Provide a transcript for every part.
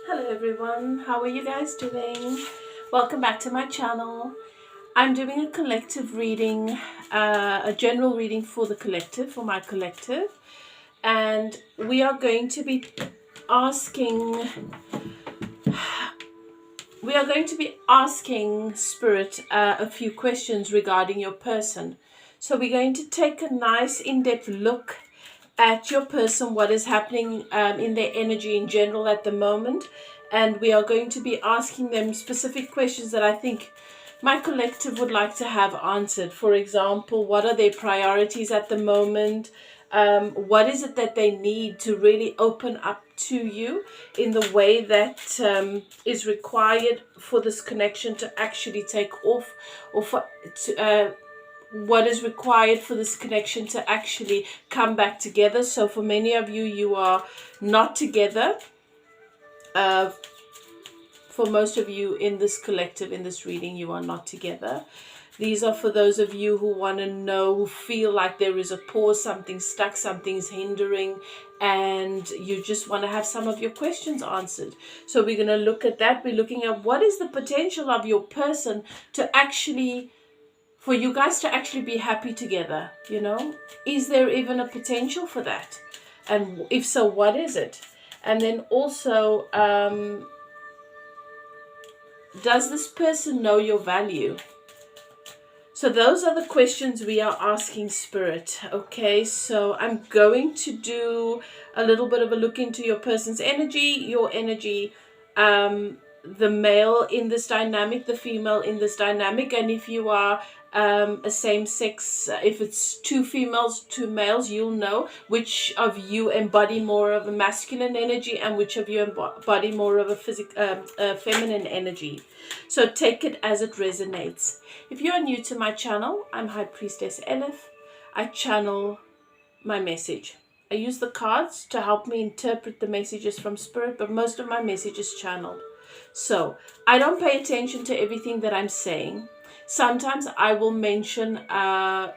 Hello everyone, how are you guys doing? Welcome back to my channel. I'm doing a collective reading, a general reading for the collective, for my collective, and we are going to be asking, Spirit a few questions regarding your person. So we're going to take a nice in-depth look at your person, what is happening in their energy in general at the moment. And we are going to be asking them specific questions that I think my collective would like to have answered. For example, what are their priorities at the moment? What is it that they need to really open up to you in the way that is required for this connection to actually take off, or what is required for this connection to actually come back together. So for many of you, you are not together. Uh, for most of you in this collective, in this reading, you are not together. These are for those of you who want to know, who feel like there is a pause, something stuck, something's hindering, and you just want to have some of your questions answered. So we're going to look at that. We're looking at what is the potential of your person to actually, for you guys to actually be happy together, Is there even a potential for that? And if so, what is it? And then also, does this person know your value? So those are the questions we are asking Spirit. Okay, so I'm going to do a little bit of a look into your person's energy, your energy, the male in this dynamic, the female in this dynamic, and if you are a same sex, if it's two females, two males, you'll know which of you embody more of a masculine energy and which of you embody more of a feminine energy. So take it as it resonates. If you are new to my channel, I'm High Priestess Elif. I channel my message. I use the cards to help me interpret the messages from Spirit, but most of my message is channeled. So I don't pay attention to everything that I'm saying. Sometimes I will mention,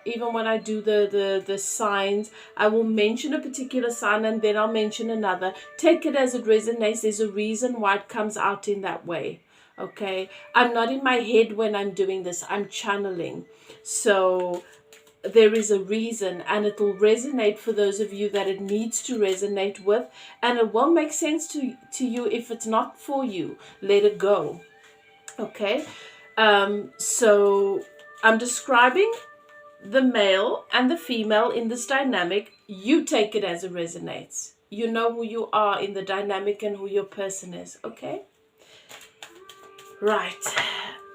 even when I do the signs, I will mention a particular sign and then I'll mention another. Take it as it resonates. There's a reason why it comes out in that way. Okay, I'm not in my head when I'm doing this. I'm channeling. So there is a reason, and it will resonate for those of you that it needs to resonate with, and it won't make sense to you if it's not for you. Let it go. Okay, so I'm describing the male and the female in this dynamic. You take it as it resonates. You know who you are in the dynamic and who your person is. Okay, right.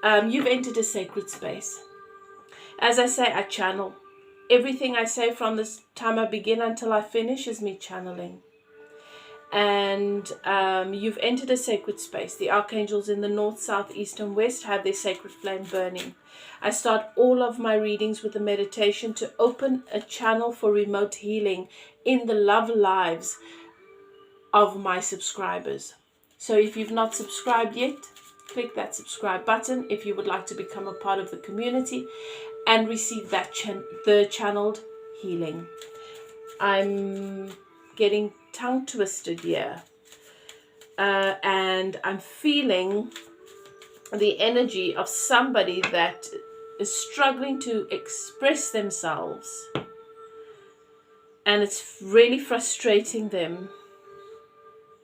You've entered a sacred space. As I say, I channel. Everything I say from this time I begin until I finish is me channeling. And you've entered a sacred space. The archangels in the north, south, east, and west have their sacred flame burning. I start all of my readings with a meditation to open a channel for remote healing in the love lives of my subscribers. So if you've not subscribed yet, click that subscribe button if you would like to become a part of the community and receive that the channeled healing. I'm getting tongue twisted here, and I'm feeling the energy of somebody that is struggling to express themselves, and it's really frustrating them.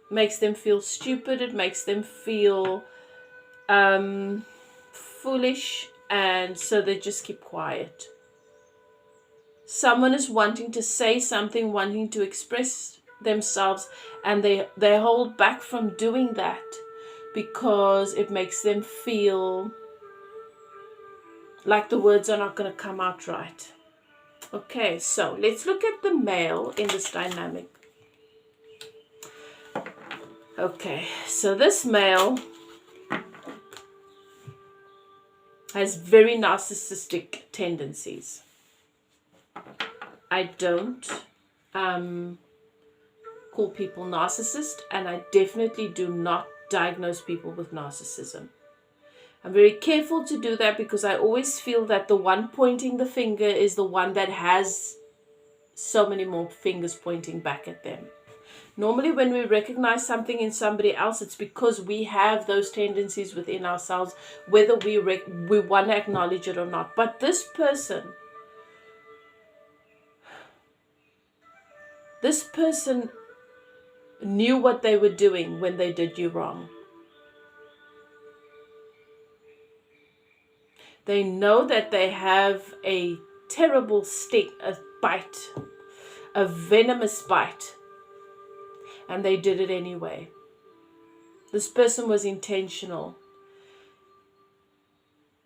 Makes them feel stupid. It makes them feel foolish, and so they just keep quiet. Someone is wanting to say something, wanting to express themselves, and they hold back from doing that because it makes them feel like the words are not going to come out right. Okay, so let's look at the male in this dynamic. Okay, so this male has very narcissistic tendencies. I don't call people narcissist, and I definitely do not diagnose people with narcissism. I'm very careful to do that because I always feel that the one pointing the finger is the one that has so many more fingers pointing back at them. Normally when we recognize something in somebody else, it's because we have those tendencies within ourselves, whether we want to acknowledge it or not. But this person knew what they were doing when they did you wrong. They know that they have a terrible stick, a bite, a venomous bite, and they did it anyway. This person was intentional.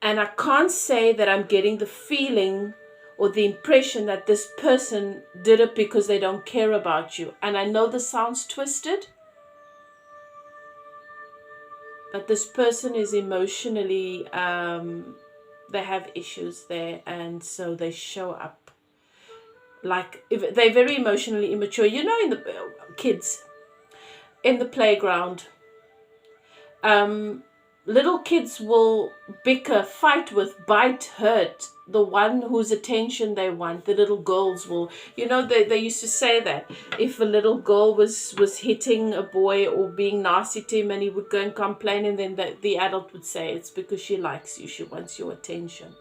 And I can't say that I'm getting the feeling or the impression that this person did it because they don't care about you. And I know this sounds twisted, but this person is emotionally, they have issues there, and so they show up. Like, if they're very emotionally immature. You know, in the kids, in the playground, little kids will bicker, fight with, bite, hurt the one whose attention they want. The little girls will, you know, they used to say that if a little girl was hitting a boy or being nasty to him, and he would go and complain, and then the adult would say, it's because she likes you, she wants your attention.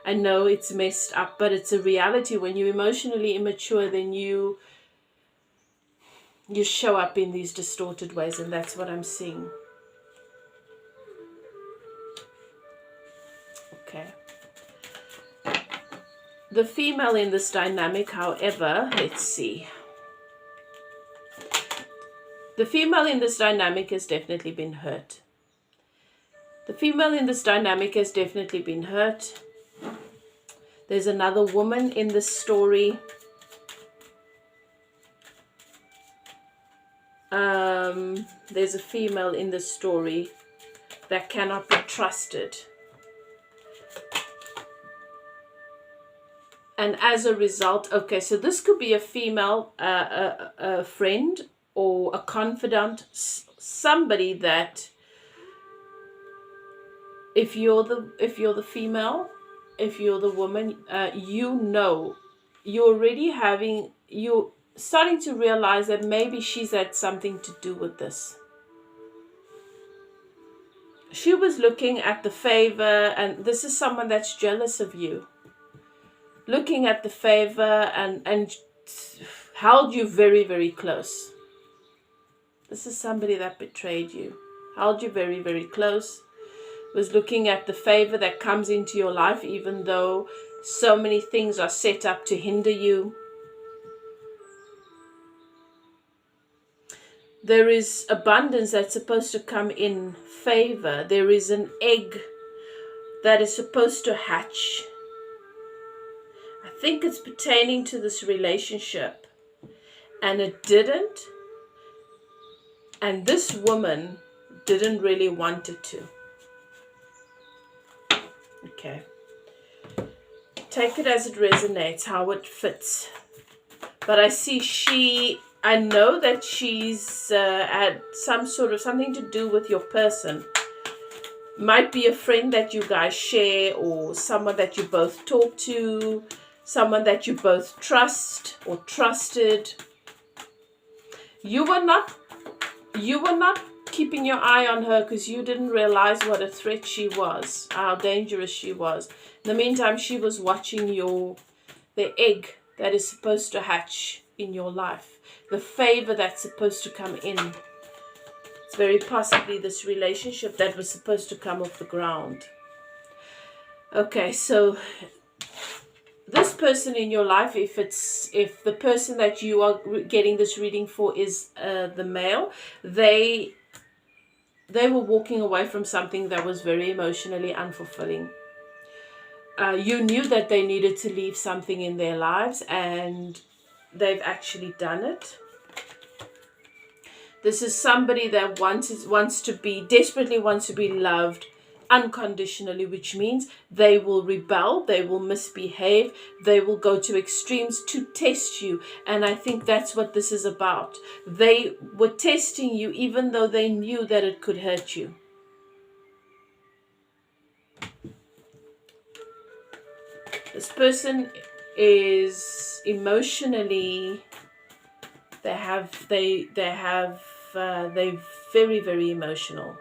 I know it's messed up, but it's a reality. When you're emotionally immature, then you show up in these distorted ways, and that's what I'm seeing. Okay. The female in this dynamic, however, let's see. The female in this dynamic has definitely been hurt. The female in this dynamic has definitely been hurt. There's another woman in this story. There's a female in this story that cannot be trusted. And as a result, okay, so this could be a female, a friend or a confidant, somebody that, if you're the female, if you're the woman, you're starting to realize that maybe she's had something to do with this. She was looking at the favor, and this is someone that's jealous of you. Looking at the favor and held you very, very close. This is somebody that betrayed you, held you very, very close, was looking at the favor that comes into your life, even though so many things are set up to hinder you. There is abundance that's supposed to come in favor. There is an egg that is supposed to hatch. I think it's pertaining to this relationship, and it didn't. And this woman didn't really want it to. Okay. Take it as it resonates, how it fits. But I see I know that she's had something to do with your person. Might be a friend that you guys share, or someone that you both talk to, someone that you both trust or trusted. You were not keeping your eye on her because you didn't realize what a threat she was, how dangerous she was. In the meantime, she was watching the egg that is supposed to hatch in your life, the favor that's supposed to come in. It's very possibly this relationship that was supposed to come off the ground. Okay, so this person in your life, if the person that you are getting this reading for is the male, they were walking away from something that was very emotionally unfulfilling. You knew that they needed to leave something in their lives, and they've actually done it. This is somebody that desperately wants to be loved unconditionally, which means they will rebel, they will misbehave, they will go to extremes to test you. And I think that's what this is about. They were testing you even though they knew that it could hurt you. This person is emotionally They're very, very emotional.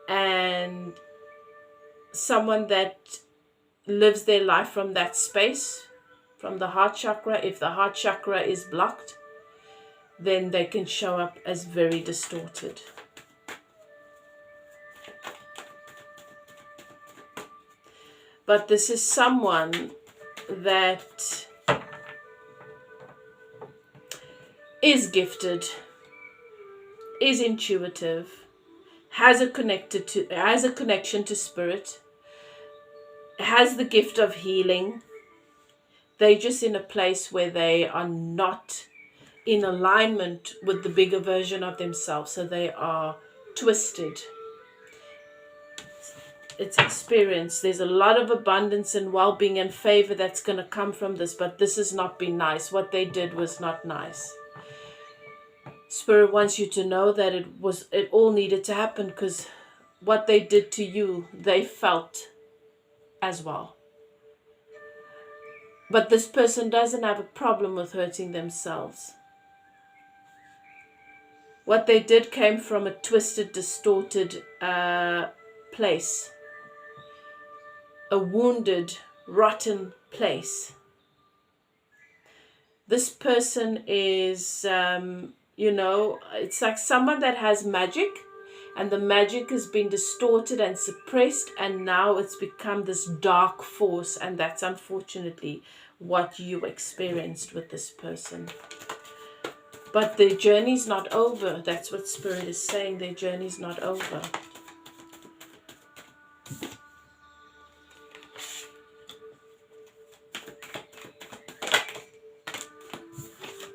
And someone that lives their life from that space, from the heart chakra, if the heart chakra is blocked, then they can show up as very distorted. But this is someone that is gifted, is intuitive, has a connection to spirit, has the gift of healing. They're just in a place where they are not in alignment with the bigger version of themselves, so they are twisted. It's experience. There's a lot of abundance and well-being and favor that's going to come from this, but this has not been nice. What they did was not nice. Spirit wants you to know that it all needed to happen, because what they did to you, they felt as well. But this person doesn't have a problem with hurting themselves. What they did came from a twisted, distorted place. A wounded, rotten place. This person is, it's like someone that has magic, and the magic has been distorted and suppressed, and now it's become this dark force, and that's unfortunately what you experienced with this person. But their journey's not over. That's what Spirit is saying. Their journey's not over.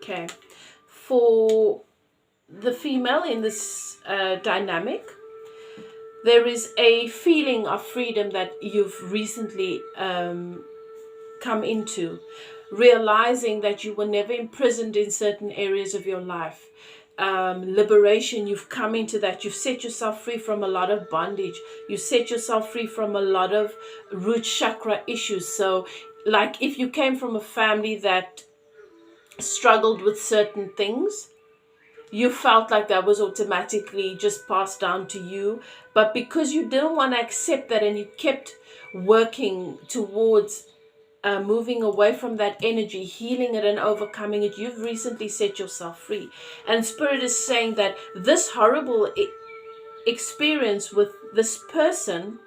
Okay. For the female in this dynamic, there is a feeling of freedom that you've recently come into, realizing that you were never imprisoned in certain areas of your life. Liberation, you've come into that. You've set yourself free from a lot of bondage. You set yourself free from a lot of root chakra issues. So like if you came from a family that struggled with certain things, you felt like that was automatically just passed down to you. But because you didn't want to accept that, and you kept working towards moving away from that energy, healing it and overcoming it, you've recently set yourself free. And Spirit is saying that this horrible experience with this person,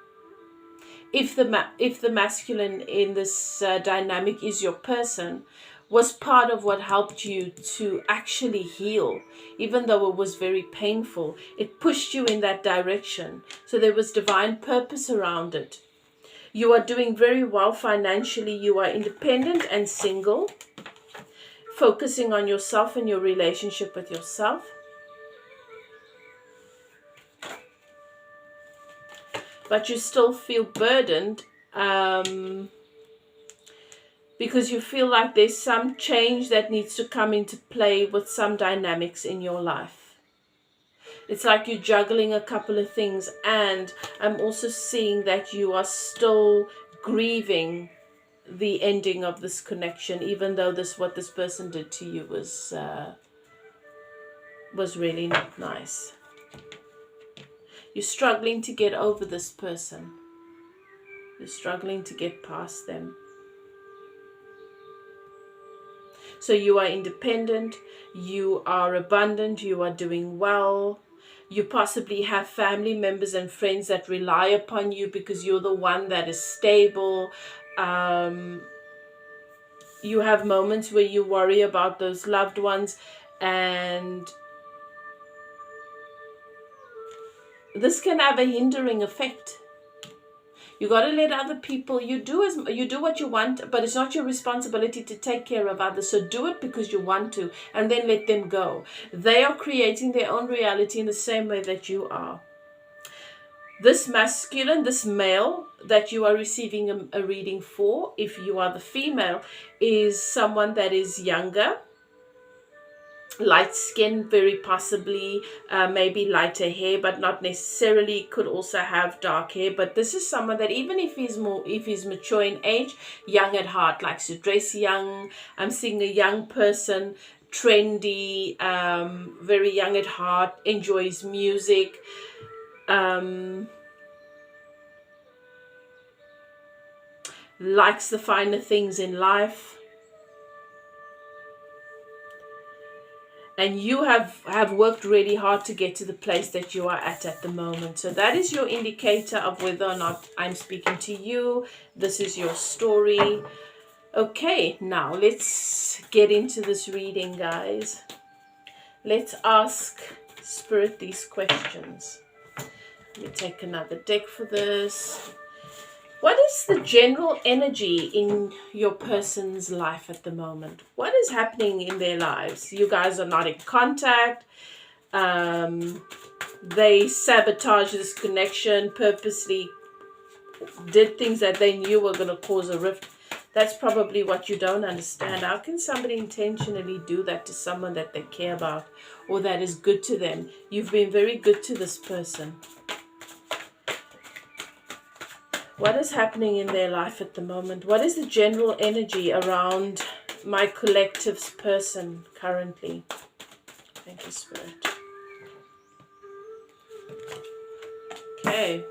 if the masculine in this dynamic is your person, was part of what helped you to actually heal. Even though it was very painful, it pushed you in that direction. So there was divine purpose around it. You are doing very well financially. You are independent and single, focusing on yourself and your relationship with yourself. But you still feel burdened because you feel like there's some change that needs to come into play with some dynamics in your life. It's like you're juggling a couple of things, and I'm also seeing that you are still grieving the ending of this connection, even though what this person did to you was really not nice. You're struggling to get over this person. You're struggling to get past them. So you are independent, you are abundant, you are doing well. You possibly have family members and friends that rely upon you because you're the one that is stable. You have moments where you worry about those loved ones, and this can have a hindering effect. You got to let other people, you do what you want, but it's not your responsibility to take care of others. So do it because you want to, and then let them go. They are creating their own reality in the same way that you are. This masculine, this male that you are receiving a reading for, if you are the female, is someone that is younger, light skin, very possibly, maybe lighter hair, but not necessarily. Could also have dark hair. But this is someone that even if he's mature in age, young at heart, likes to dress young. I'm seeing a young person, trendy, very young at heart, enjoys music, likes the finer things in life. And you have worked really hard to get to the place that you are at the moment. So that is your indicator of whether or not I'm speaking to you. This is your story. Okay, now let's get into this reading, guys. Let's ask Spirit these questions. Let me take another deck for this. What is the general energy in your person's life at the moment? What is happening in their lives? You guys are not in contact. They sabotage this connection, purposely did things that they knew were going to cause a rift. That's probably what you don't understand. How can somebody intentionally do that to someone that they care about or that is good to them? You've been very good to this person. What is happening in their life at the moment? What is the general energy around my collective's person currently? Thank you, Spirit. Okay.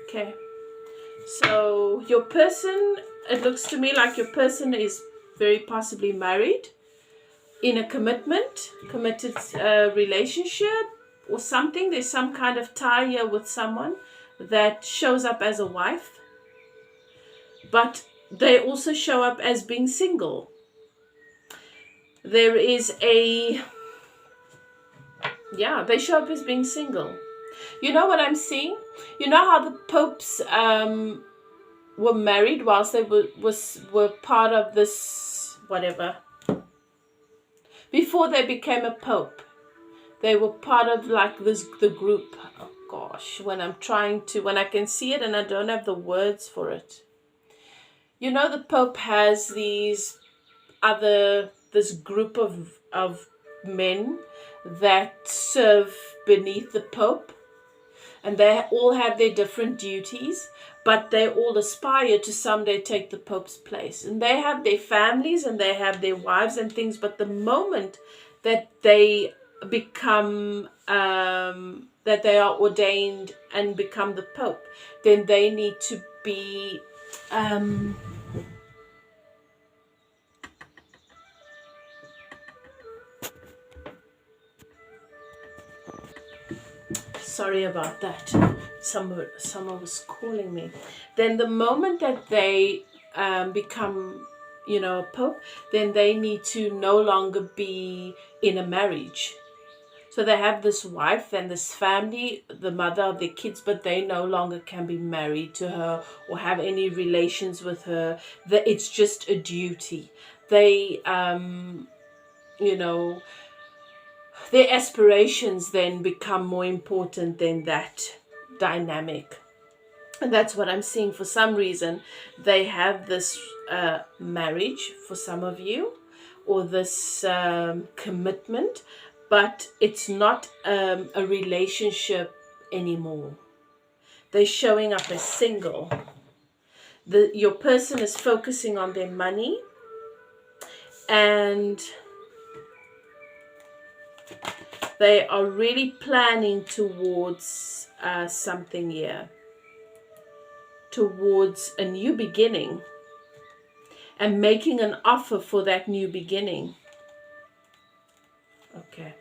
Okay. So your person, it looks to me like your person is very possibly married, in a committed relationship or something. There's some kind of tie here with someone that shows up as a wife, but they also show up as being single. There is they show up as being single. You know what I'm seeing? You know how the popes were married whilst they were part of this, whatever. Before they became a pope, they were part of like the group. Oh gosh, when I can see it and I don't have the words for it. You know, the Pope has this group of men that serve beneath the Pope, and they all have their different duties, but they all aspire to someday take the Pope's place. And they have their families and they have their wives and things, but the moment that they become that they are ordained and become the Pope, then they need to be sorry about that. Someone was calling me. Then the moment that they become, a pope, then they need to no longer be in a marriage. So they have this wife and this family, the mother of their kids, but they no longer can be married to her or have any relations with her. It's just a duty. They, their aspirations then become more important than that dynamic. And that's what I'm seeing. For some reason, they have this marriage for some of you, or this commitment, but it's not a relationship anymore. They're showing up as single. Your person is focusing on their money, and they are really planning towards something here, towards a new beginning, and making an offer for that new beginning. Okay.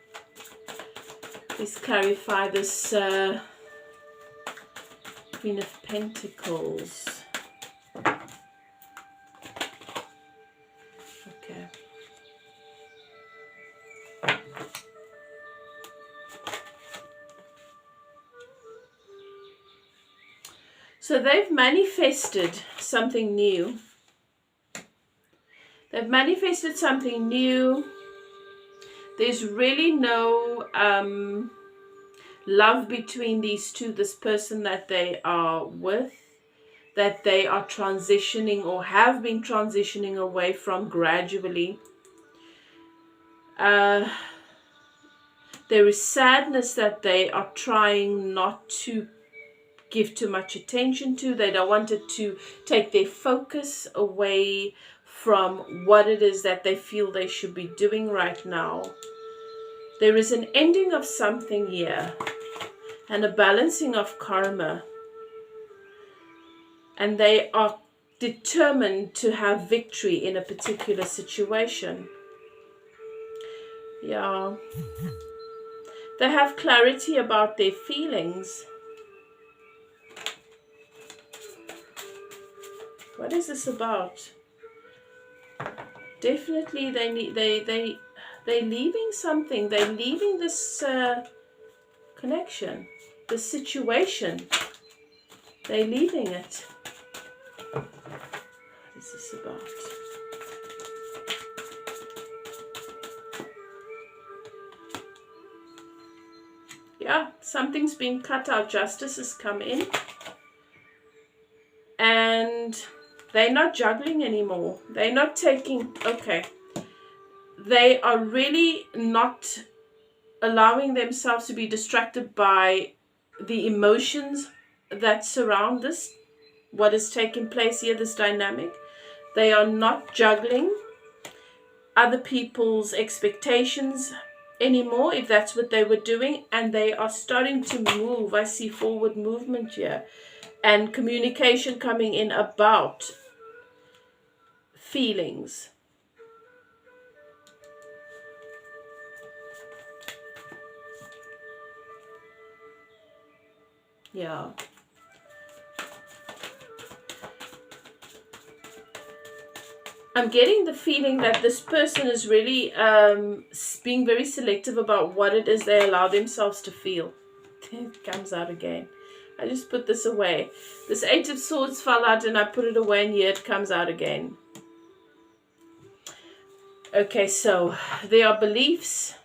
Please clarify this Queen of Pentacles. Okay. So they've manifested something new. They've manifested something new. There's really no love between these two, this person that they are with, that they are transitioning or have been transitioning away from gradually. There is sadness that they are trying not to give too much attention to. They don't want it to take their focus away from what it is that they feel they should be doing right now. There is an ending of something here and a balancing of karma. And they are determined to have victory in a particular situation. Yeah. They have clarity about their feelings. What is this about? Definitely they're leaving something. They're leaving this connection, this situation. They're leaving it. What is this about? Yeah, something's been cut out. Justice has come in. And they're not juggling anymore. They're not taking... Okay. They are really not allowing themselves to be distracted by the emotions that surround this, what is taking place here, this dynamic. They are not juggling other people's expectations anymore, if that's what they were doing, and they are starting to move. I see forward movement here and communication coming in about feelings. Yeah. I'm getting the feeling that this person is really being very selective about what it is they allow themselves to feel. It comes out again. I just put this away. This Eight of Swords fell out and I put it away, and here it comes out again. Okay, so there are beliefs,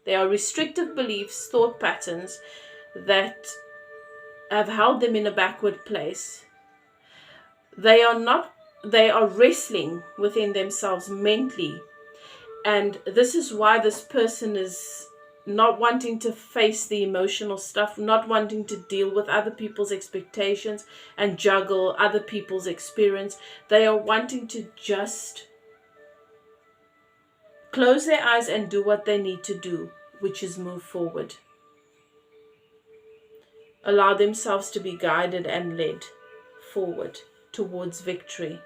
there are restrictive beliefs, thought patterns that have held them in a backward place. They are wrestling within themselves mentally. And this is why this person is not wanting to face the emotional stuff, not wanting to deal with other people's expectations and juggle other people's experience. They are wanting to just close their eyes and do what they need to do, which is move forward. Allow themselves to be guided and led forward towards victory.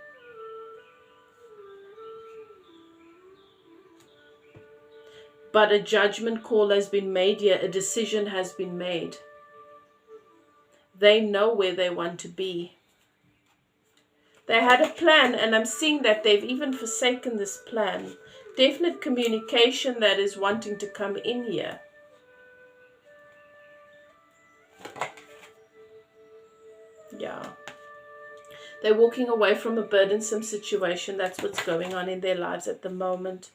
But a judgment call has been made here. A decision has been made. They know where they want to be. They had a plan, and I'm seeing that they've even forsaken this plan. Definite communication that is wanting to come in here. Yeah. They're walking away from a burdensome situation. That's what's going on in their lives at the moment.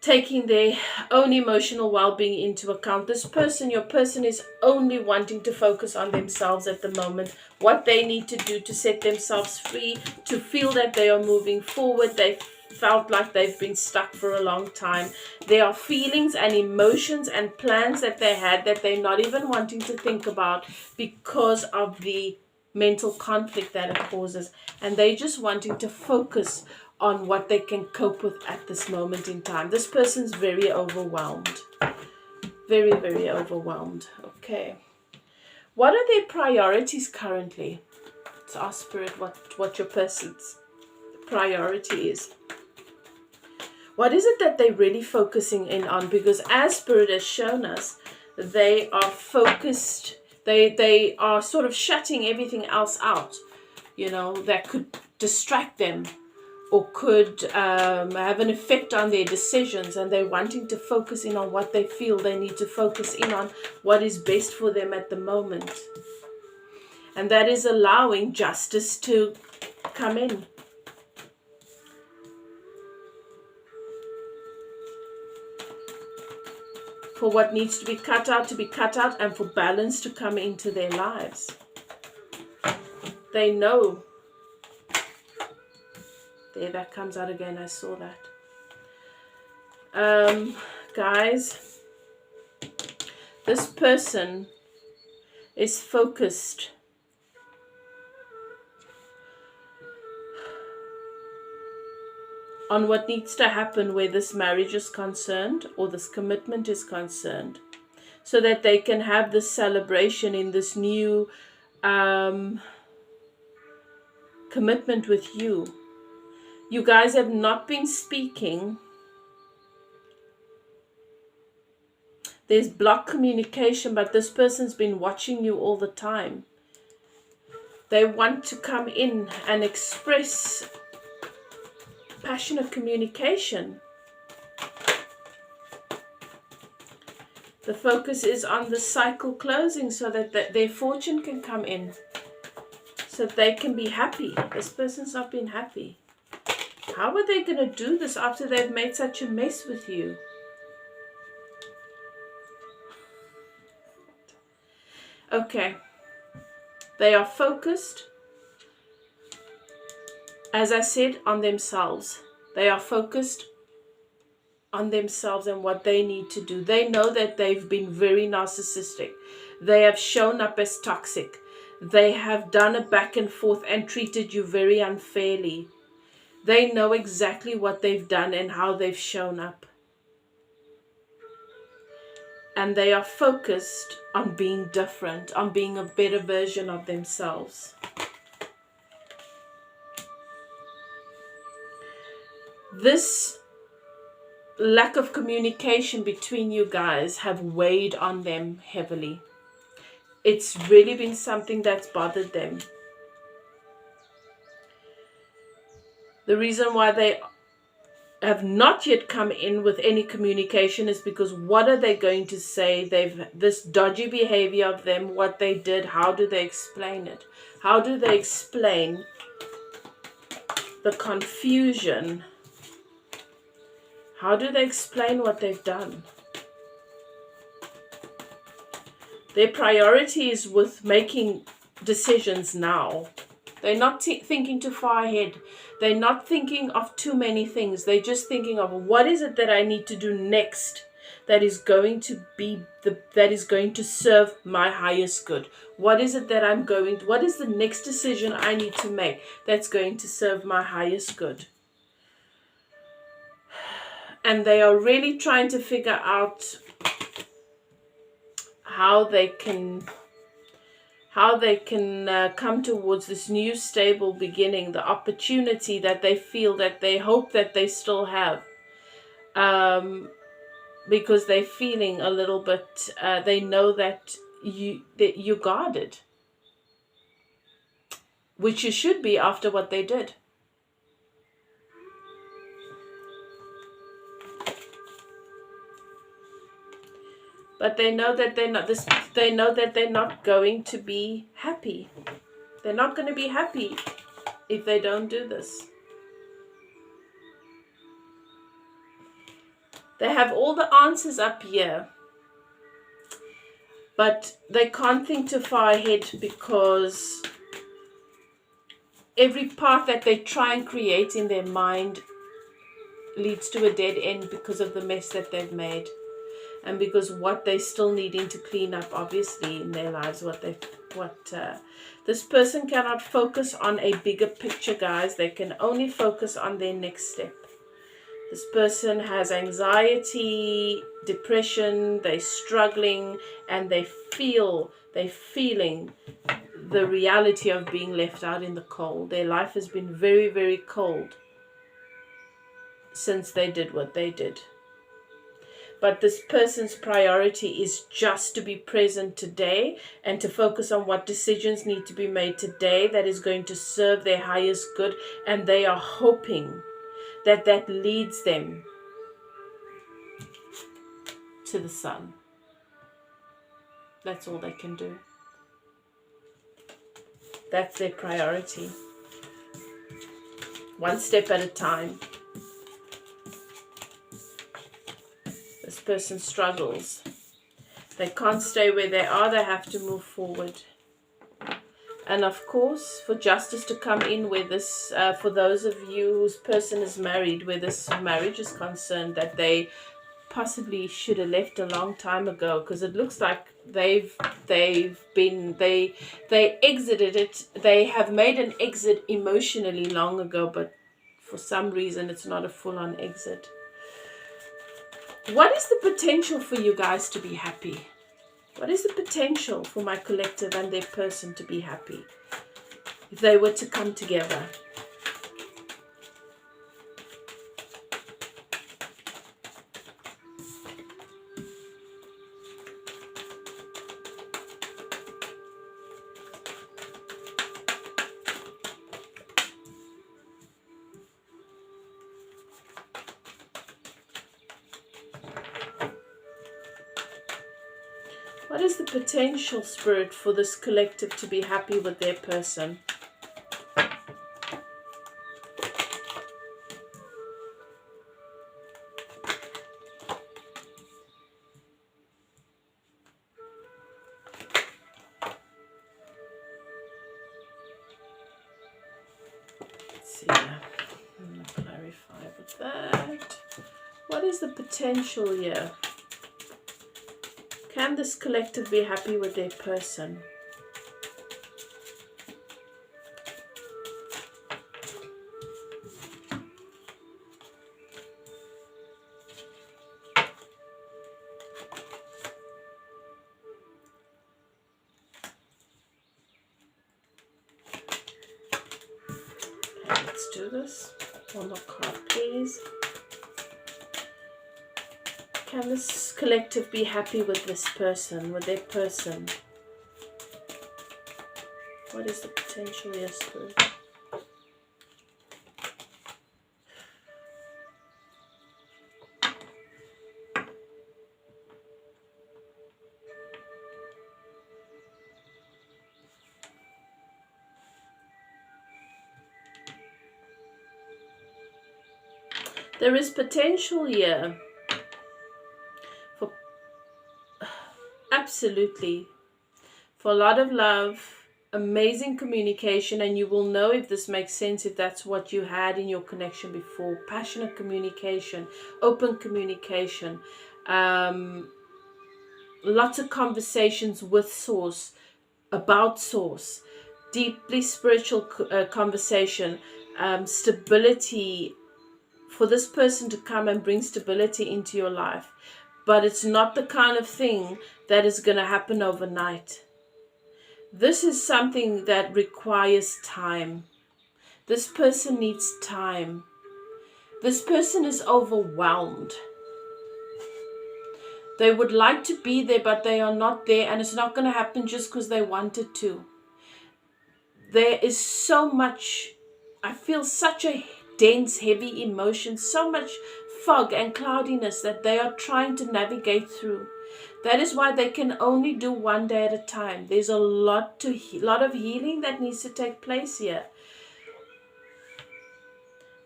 Taking their own emotional well-being into account. This person, your person, is only wanting to focus on themselves at the moment. What they need to do to set themselves free, to feel that they are moving forward. They felt like they've been stuck for a long time. There are feelings and emotions and plans that they had that they're not even wanting to think about because of the mental conflict that it causes. And they're just wanting to focus on what they can cope with at this moment in time. This person's very overwhelmed. Very, very overwhelmed. Okay. What are their priorities currently? Let's ask Spirit what your person's priority is. What is it that they're really focusing in on? Because as Spirit has shown us, they are focused. They are sort of shutting everything else out, that could distract them or could have an effect on their decisions, and they're wanting to focus in on what they feel they need to focus in on, what is best for them at the moment. And that is allowing justice to come in. for what needs to be cut out, and for balance to come into their lives. They know. There, that comes out again. I saw that. Guys, this person is focused on what needs to happen where this marriage is concerned or this commitment is concerned, so that they can have this celebration in this new commitment with you. You guys have not been speaking. There's blocked communication, but this person's been watching you all the time. They want to come in and express passionate communication. The focus is on the cycle closing so that their fortune can come in, so that they can be happy. This person's not been happy. How are they going to do this after they've made such a mess with you? Okay. They are focused, as I said, on themselves. They are focused on themselves and what they need to do. They know that they've been very narcissistic. They have shown up as toxic. They have done a back and forth and treated you very unfairly. They know exactly what they've done and how they've shown up. And they are focused on being different, on being a better version of themselves. This lack of communication between you guys have weighed on them heavily. It's really been something that's bothered them. The reason why they have not yet come in with any communication is because what are they going to say? They've this dodgy behavior of them, what they did, how do they explain it? How do they explain the confusion? How do they explain what they've done? Their priority is with making decisions now. They're not thinking too far ahead. They're not thinking of too many things. They're just thinking of what is it that I need to do next that is going to serve my highest good. What is it that what is the next decision I need to make that's going to serve my highest good? And they are really trying to figure out how they can come towards this new stable beginning, the opportunity that they feel, that they hope that they still have, because they're feeling a little bit, they know that you're guarded, which you should be after what they did. But they know that they're not this. They know that they're not going to be happy. They're not going to be happy if they don't do this. They have all the answers up here, but they can't think too far ahead because every path that they try and create in their mind leads to a dead end because of the mess that they've made. And because what they're still needing to clean up, obviously, in their lives, this person cannot focus on a bigger picture, guys. They can only focus on their next step. This person has anxiety, depression, they're struggling, and they're feeling the reality of being left out in the cold. Their life has been very, very cold since they did what they did. But this person's priority is just to be present today and to focus on what decisions need to be made today that is going to serve their highest good. And they are hoping that that leads them to the sun. That's all they can do. That's their priority. One step at a time. This person struggles. They can't stay where they are. They have to move forward. And of course, for justice to come in where this, for those of you whose person is married, where this marriage is concerned, that they possibly should have left a long time ago, because it looks like they exited it. They have made an exit emotionally long ago, but for some reason it's not a full-on exit. What is the potential for you guys to be happy? What is the potential for my collective and their person to be happy if they were to come together? What is the potential, Spirit, for this collective to be happy with their person? Let's see. I'm going to clarify with that. What is the potential here? Can this collective be happy with their person? Okay, let's do this. One more card, please. Can this collective be happy with this person, with their person? What is the potential here, Spirit? There is potential here. Absolutely. For a lot of love, amazing communication, and you will know if this makes sense, if that's what you had in your connection before. Passionate communication, open communication, lots of conversations with Source, about Source, deeply spiritual conversation, stability, for this person to come and bring stability into your life. But it's not the kind of thing that is going to happen overnight. This is something that requires time. This person needs time. This person is overwhelmed. They would like to be there, but they are not there. And it's not going to happen just because they wanted to. There is so much, I feel such a dense, heavy emotion, so much fog and cloudiness that they are trying to navigate through. That is why they can only do one day at a time. There's a lot of healing that needs to take place here.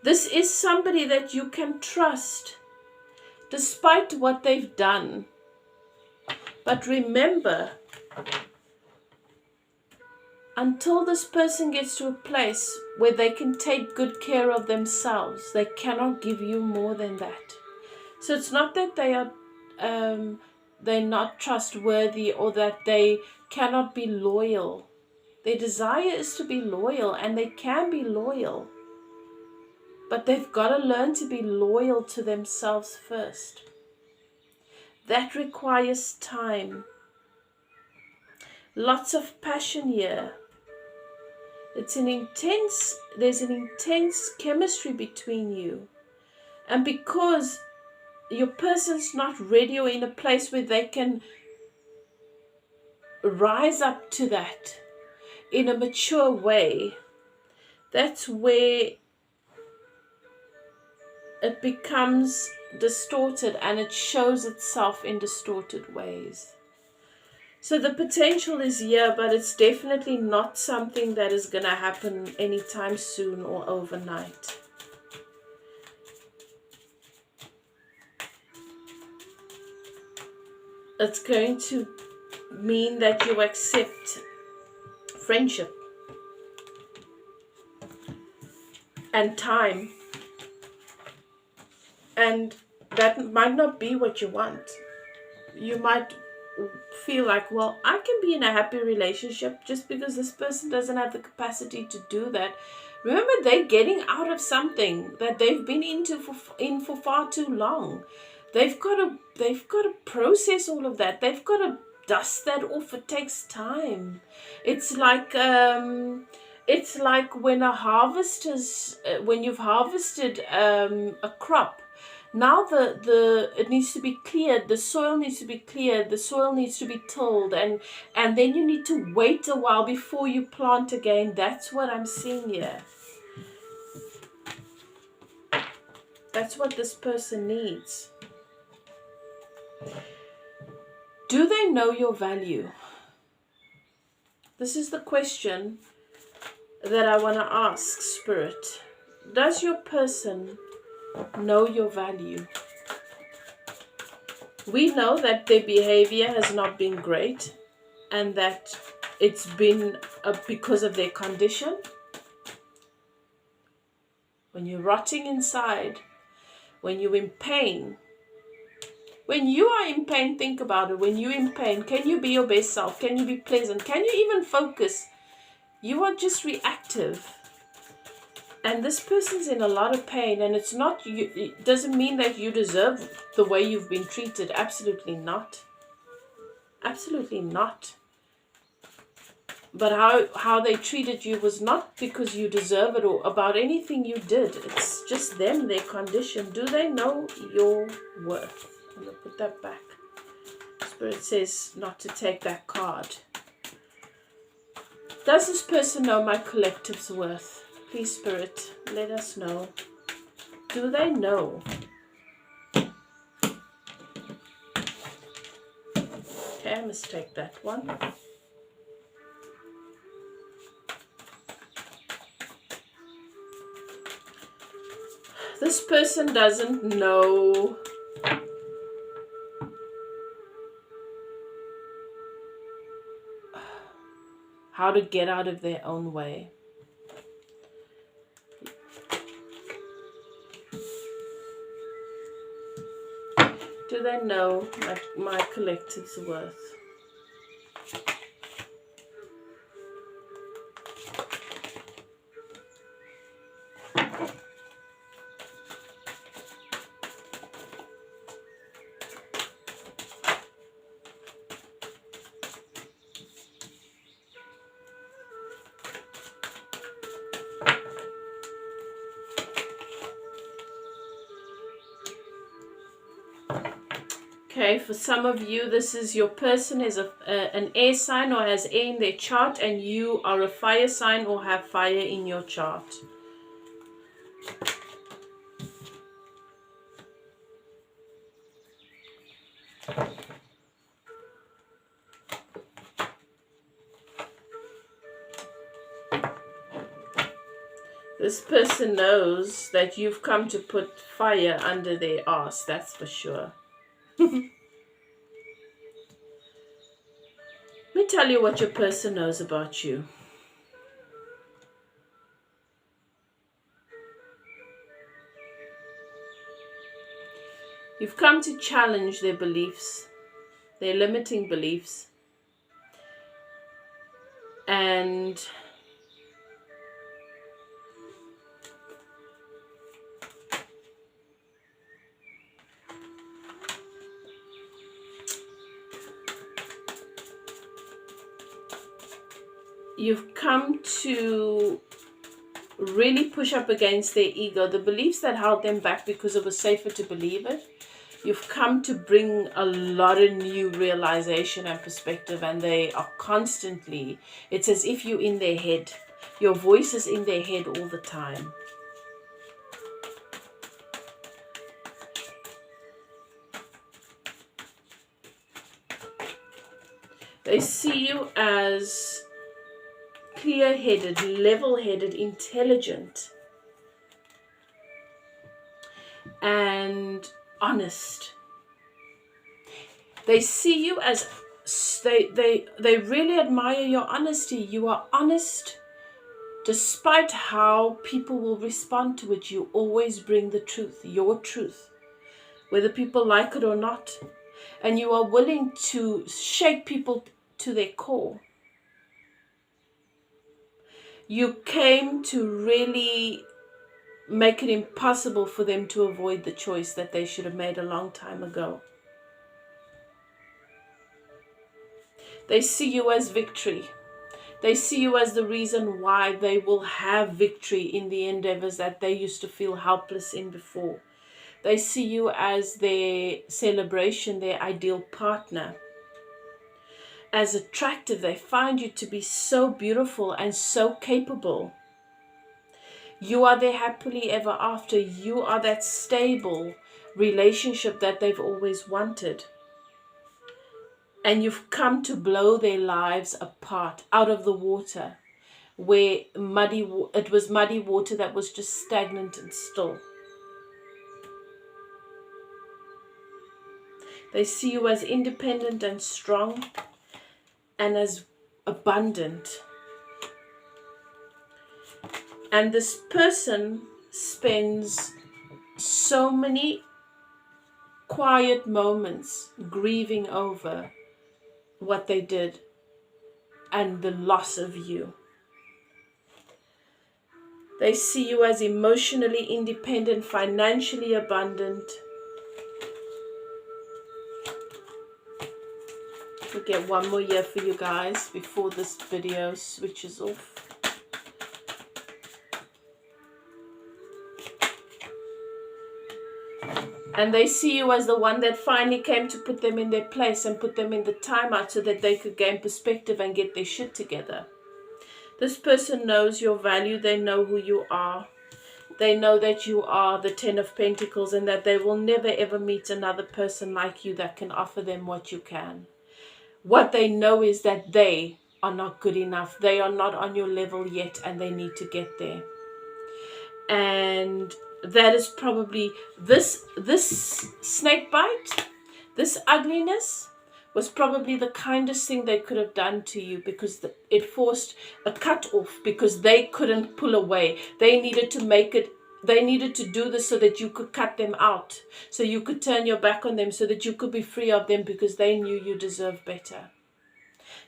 This is somebody that you can trust, despite what they've done. But remember, until this person gets to a place where they can take good care of themselves, they cannot give you more than that. So it's not that they are they're not trustworthy or that they cannot be loyal. Their desire is to be loyal, and they can be loyal. But they've got to learn to be loyal to themselves first. That requires time. Lots of passion here. There's an intense chemistry between you. And because your person's not ready or in a place where they can rise up to that in a mature way, that's where it becomes distorted, and it shows itself in distorted ways. So the potential is here, but it's definitely not something that is going to happen anytime soon or overnight. It's going to mean that you accept friendship and time, and that might not be what you want. You might feel like, well, I can be in a happy relationship just because this person doesn't have the capacity to do that. Remember, they're getting out of something that they've been in for far too long. They've got to process all of that. They've got to dust that off. It takes time. It's like when when you've harvested a crop. Now it needs to be cleared, the soil needs to be cleared, the soil needs to be tilled, and then you need to wait a while before you plant again. That's what I'm seeing here. That's what this person needs. Do they know your value? This is the question that I want to ask, Spirit. Does your person know your value? We know that their behavior has not been great and that it's been because of their condition. When you're rotting inside, when you're in pain, when you are in pain, think about it. When you're in pain, can you be your best self? Can you be pleasant? Can you even focus? You are just reactive. And this person's in a lot of pain, and it doesn't mean that you deserve the way you've been treated. Absolutely not. Absolutely not. But how they treated you was not because you deserve it or about anything you did. It's just them, their condition. Do they know your worth? I'm going to put that back. Spirit says not to take that card. Does this person know my collective's worth? Please, Spirit, let us know. Do they know? Okay, I must take that one. This person doesn't know how to get out of their own way. Do they know my collective's worth? Okay, for some of you, this is your person is an air sign or has air in their chart, and you are a fire sign or have fire in your chart. This person knows that you've come to put fire under their arse, that's for sure. Let me tell you what your person knows about you. You've come to challenge their beliefs, their limiting beliefs. And you've come to really push up against their ego, the beliefs that held them back because it was safer to believe it. You've come to bring a lot of new realization and perspective, and they are constantly, it's as if you're in their head. Your voice is in their head all the time. They see you as clear-headed, level-headed, intelligent, and honest. They see you as, they really admire your honesty. You are honest. Despite how people will respond to it, you always bring the truth, your truth, whether people like it or not. And you are willing to shake people to their core. You came to really make it impossible for them to avoid the choice that they should have made a long time ago. They see you as victory. They see you as the reason why they will have victory in the endeavors that they used to feel helpless in before. They see you as their celebration, their ideal partner. As attractive, they find you to be so beautiful and so capable. You are their happily ever after. You are that stable relationship that they've always wanted. And you've come to blow their lives apart, out of the water, where it was muddy water that was just stagnant and still. They see you as independent and strong and as abundant. And this person spends so many quiet moments grieving over what they did and the loss of you. They see you as emotionally independent, financially abundant. We'll get one more year for you guys before this video switches off. And they see you as the one that finally came to put them in their place and put them in the timeout so that they could gain perspective and get their shit together. This person knows your value. They know who you are. They know that you are the 10 of Pentacles and that they will never ever meet another person like you that can offer them what you can. What they know is that they are not good enough. They are not on your level yet and they need to get there. And that is probably this snake bite, this ugliness was probably the kindest thing they could have done to you, because it forced a cut off, because they couldn't pull away. They needed to make it, they needed to do this so that you could cut them out, so you could turn your back on them, so that you could be free of them, because they knew you deserve better.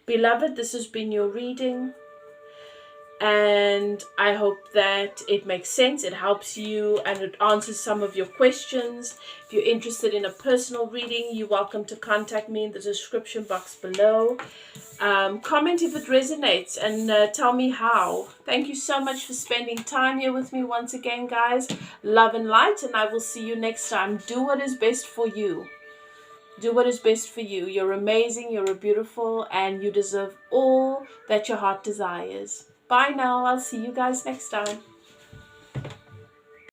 Beloved, this has been your reading. And I hope that it makes sense, it helps you, and it answers some of your questions. If you're interested in a personal reading, you're welcome to contact me in the description box below. Comment if it resonates and tell me how. Thank you so much for spending time here with me once again, guys. Love and light, and I will see you next time. Do what is best for you. Do what is best for you. You're amazing, you're beautiful, and you deserve all that your heart desires. Bye now. I'll see you guys next time.